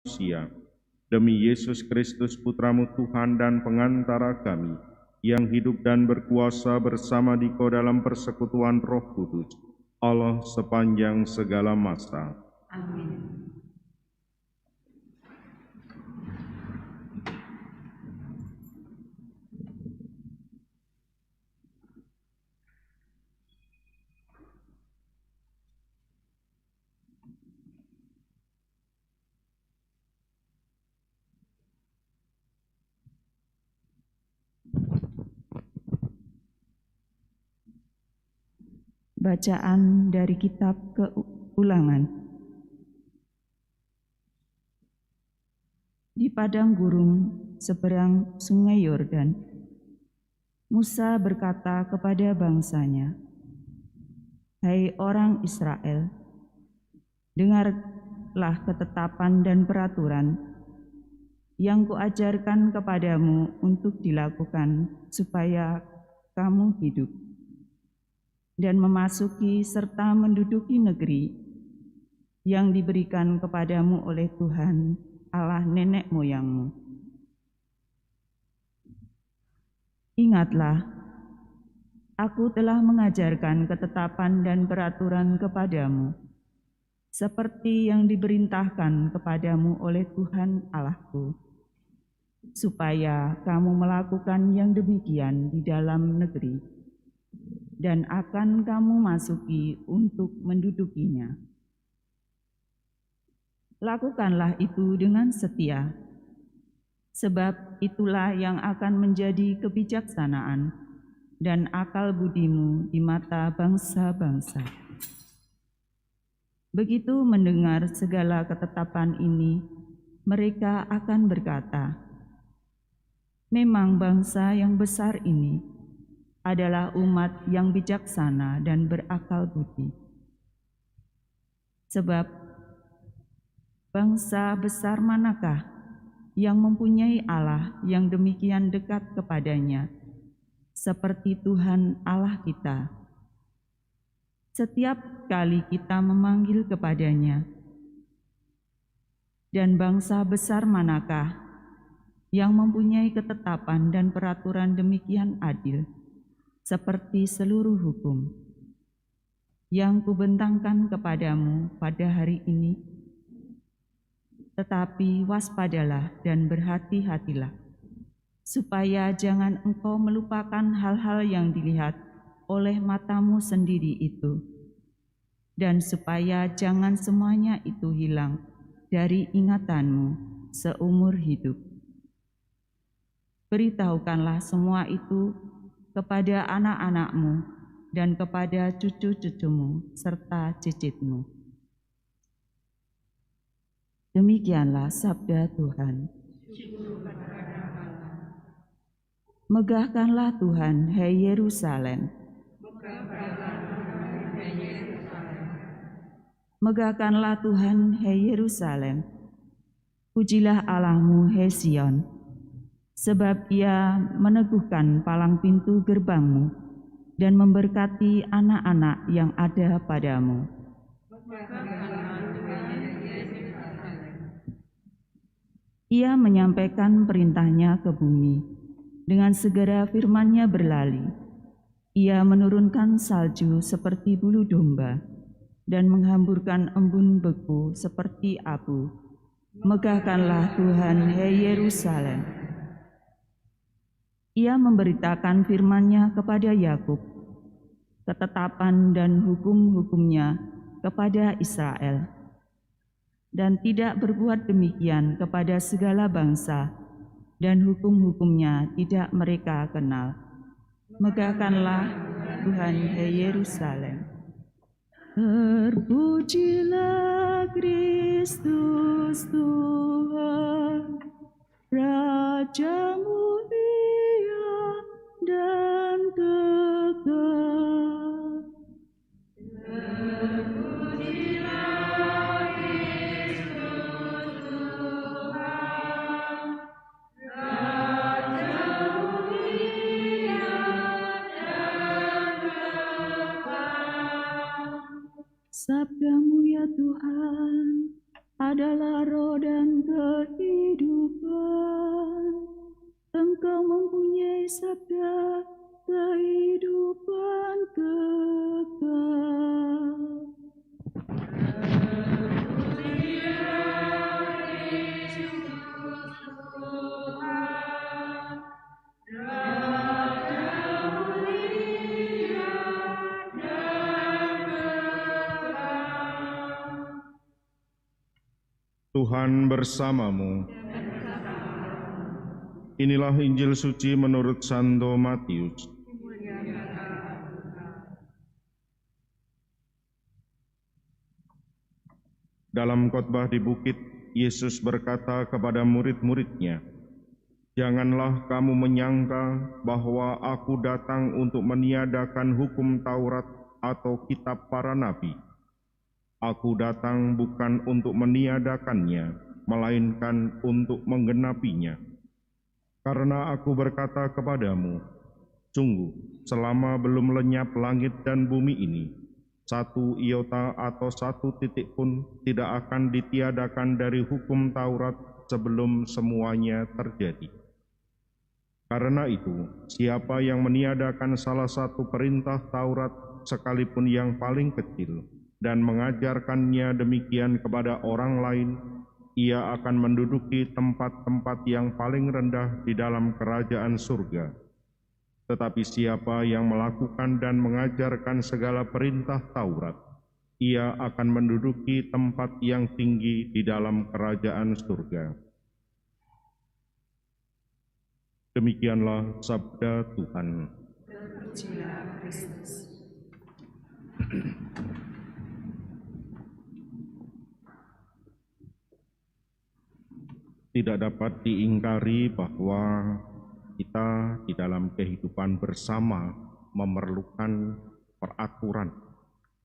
manusia. Demi Yesus Kristus Putramu Tuhan dan pengantara kami, yang hidup dan berkuasa bersama Dikau dalam persekutuan Roh Kudus, Allah sepanjang segala masa. Amin. Bacaan dari kitab Keulangan. Di padang gurun seberang sungai Yordan, Musa berkata kepada bangsanya, "Hai orang Israel, dengarlah ketetapan dan peraturan yang kuajarkan kepadamu untuk dilakukan supaya kamu hidup dan memasuki serta menduduki negeri yang diberikan kepadamu oleh Tuhan Allah nenek moyangmu. Ingatlah, aku telah mengajarkan ketetapan dan peraturan kepadamu, seperti yang diperintahkan kepadamu oleh Tuhan Allahku, supaya kamu melakukan yang demikian di dalam negeri, dan akan kamu masuki untuk mendudukinya. Lakukanlah itu dengan setia, sebab itulah yang akan menjadi kebijaksanaan dan akal budimu di mata bangsa-bangsa. Begitu mendengar segala ketetapan ini, mereka akan berkata, "Memang bangsa yang besar ini adalah umat yang bijaksana dan berakal budi. Sebab bangsa besar manakah yang mempunyai Allah yang demikian dekat kepadanya, seperti Tuhan Allah kita. Setiap kali kita memanggil kepadanya. Dan bangsa besar manakah yang mempunyai ketetapan dan peraturan demikian adil, seperti seluruh hukum yang kubentangkan kepadamu pada hari ini. Tetapi waspadalah dan berhati-hatilah, supaya jangan engkau melupakan hal-hal yang dilihat oleh matamu sendiri itu, dan supaya jangan semuanya itu hilang dari ingatanmu seumur hidup. Beritahukanlah semua itu kepada anak-anakmu dan kepada cucu-cucumu serta cicitmu." Demikianlah sabda Tuhan. Megahkanlah Tuhan, hai Yerusalem. Megahkanlah Tuhan, hai Yerusalem. Pujilah Allahmu, hai Sion, sebab Ia meneguhkan palang pintu gerbangmu dan memberkati anak-anak yang ada padamu. Ia menyampaikan perintahnya ke bumi, dengan segera firman-Nya berlari. Ia menurunkan salju seperti bulu domba, dan menghamburkan embun beku seperti abu. Megahkanlah Tuhan, hai Yerusalem. Ia memberitakan firman-Nya kepada Yakub, ketetapan dan hukum-hukum-Nya kepada Israel, dan tidak berbuat demikian kepada segala bangsa, dan hukum-hukum-Nya tidak mereka kenal. Megahkanlah Tuhan, hai Yerusalem. Terpujilah Kristus Tuhan, Raja mulia dan kekal. Sabda-Mu ya Tuhan adalah roda Tuhan bersamamu. Inilah Injil suci menurut Santo Matius. Dalam khotbah di bukit, Yesus berkata kepada murid-muridnya, "Janganlah kamu menyangka bahwa aku datang untuk meniadakan hukum Taurat atau kitab para nabi. Aku datang bukan untuk meniadakannya, melainkan untuk menggenapinya. Karena aku berkata kepadamu, sungguh, selama belum lenyap langit dan bumi ini, satu iota atau satu titik pun tidak akan ditiadakan dari hukum Taurat sebelum semuanya terjadi. Karena itu, siapa yang meniadakan salah satu perintah Taurat sekalipun yang paling kecil dan mengajarkannya demikian kepada orang lain, ia akan menduduki tempat-tempat yang paling rendah di dalam kerajaan surga. Tetapi siapa yang melakukan dan mengajarkan segala perintah Taurat, ia akan menduduki tempat yang tinggi di dalam kerajaan surga." Demikianlah sabda Tuhan. Terpujilah Kristus. Tidak dapat diingkari bahwa kita di dalam kehidupan bersama memerlukan peraturan,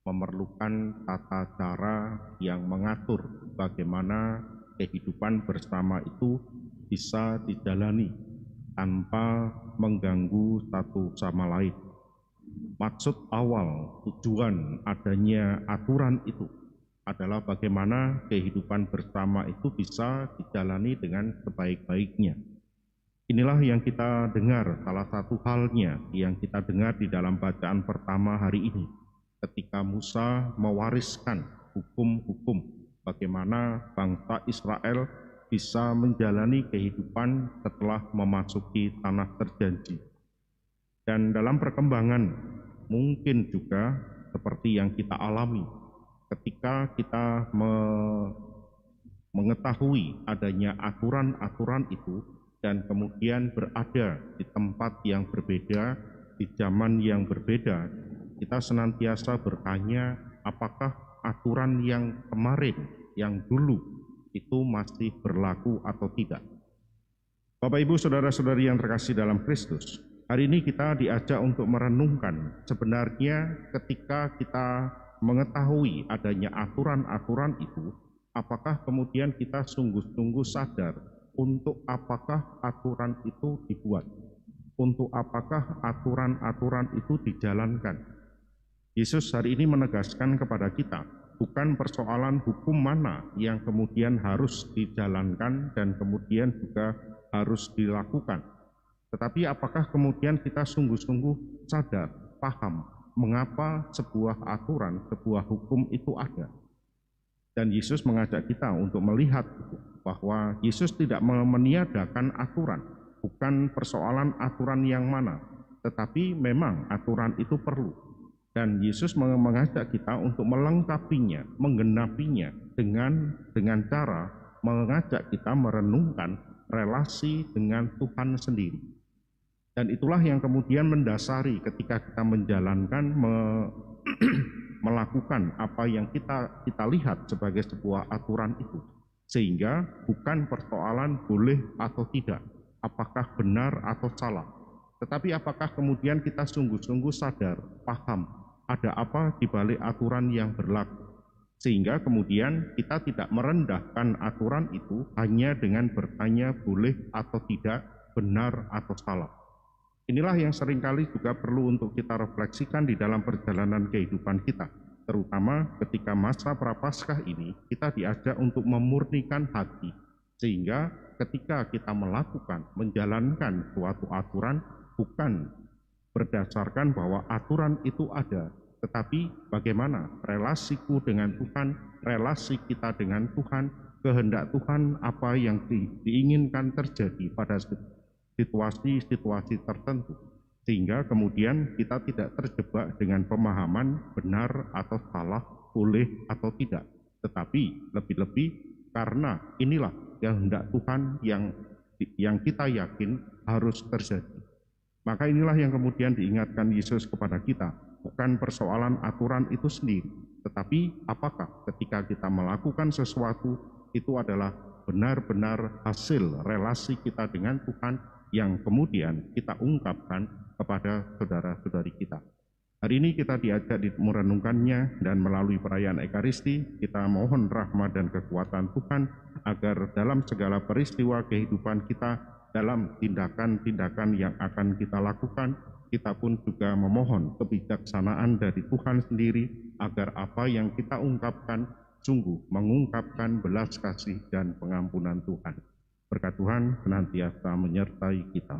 memerlukan tata cara yang mengatur bagaimana kehidupan bersama itu bisa dijalani tanpa mengganggu satu sama lain. Maksud awal, tujuan adanya aturan itu adalah bagaimana kehidupan bersama itu bisa dijalani dengan sebaik-baiknya. Inilah yang kita dengar, salah satu halnya yang kita dengar di dalam bacaan pertama hari ini, ketika Musa mewariskan hukum-hukum bagaimana bangsa Israel bisa menjalani kehidupan setelah memasuki tanah terjanji. Dan dalam perkembangan mungkin juga seperti yang kita alami ketika kita mengetahui adanya aturan-aturan itu dan kemudian berada di tempat yang berbeda, di zaman yang berbeda, kita senantiasa bertanya, apakah aturan yang kemarin, yang dulu itu masih berlaku atau tidak? Bapak, Ibu, saudara-saudari yang terkasih dalam Kristus, hari ini kita diajak untuk merenungkan sebenarnya ketika kita mengetahui adanya aturan-aturan itu, apakah kemudian kita sungguh-sungguh sadar untuk apakah aturan itu dibuat, untuk apakah aturan-aturan itu dijalankan. Yesus hari ini menegaskan kepada kita, bukan persoalan hukum mana yang kemudian harus dijalankan dan kemudian juga harus dilakukan, tetapi apakah kemudian kita sungguh-sungguh sadar, paham, mengapa sebuah aturan, sebuah hukum itu ada. Dan Yesus mengajak kita untuk melihat bahwa Yesus tidak meniadakan aturan, bukan persoalan aturan yang mana, tetapi memang aturan itu perlu. Dan Yesus mengajak kita untuk melengkapinya, menggenapinya dengan cara mengajak kita merenungkan relasi dengan Tuhan sendiri. Dan itulah yang kemudian mendasari ketika kita menjalankan, melakukan apa yang kita lihat sebagai sebuah aturan itu. Sehingga bukan persoalan boleh atau tidak, apakah benar atau salah, tetapi apakah kemudian kita sungguh-sungguh sadar, paham, ada apa di balik aturan yang berlaku. Sehingga kemudian kita tidak merendahkan aturan itu hanya dengan bertanya boleh atau tidak, benar atau salah. Inilah yang seringkali juga perlu untuk kita refleksikan di dalam perjalanan kehidupan kita, terutama ketika masa Prapaskah ini kita diajak untuk memurnikan hati, sehingga ketika kita melakukan, menjalankan suatu aturan bukan berdasarkan bahwa aturan itu ada, tetapi bagaimana relasiku dengan Tuhan, relasi kita dengan Tuhan, kehendak Tuhan apa yang diinginkan terjadi pada situasi-situasi tertentu, sehingga kemudian kita tidak terjebak dengan pemahaman benar atau salah, boleh atau tidak, tetapi lebih-lebih karena inilah kehendak Tuhan yang kita yakin harus terjadi. Maka inilah yang kemudian diingatkan Yesus kepada kita, bukan persoalan aturan itu sendiri, tetapi apakah ketika kita melakukan sesuatu itu adalah benar-benar hasil relasi kita dengan Tuhan yang kemudian kita ungkapkan kepada saudara-saudari kita. Hari ini kita diajak merenungkannya, dan melalui perayaan Ekaristi kita mohon rahmat dan kekuatan Tuhan agar dalam segala peristiwa kehidupan kita, dalam tindakan-tindakan yang akan kita lakukan, kita pun juga memohon kebijaksanaan dari Tuhan sendiri agar apa yang kita ungkapkan sungguh mengungkapkan belas kasih dan pengampunan Tuhan. Berkat Tuhan senantiasa menyertai kita.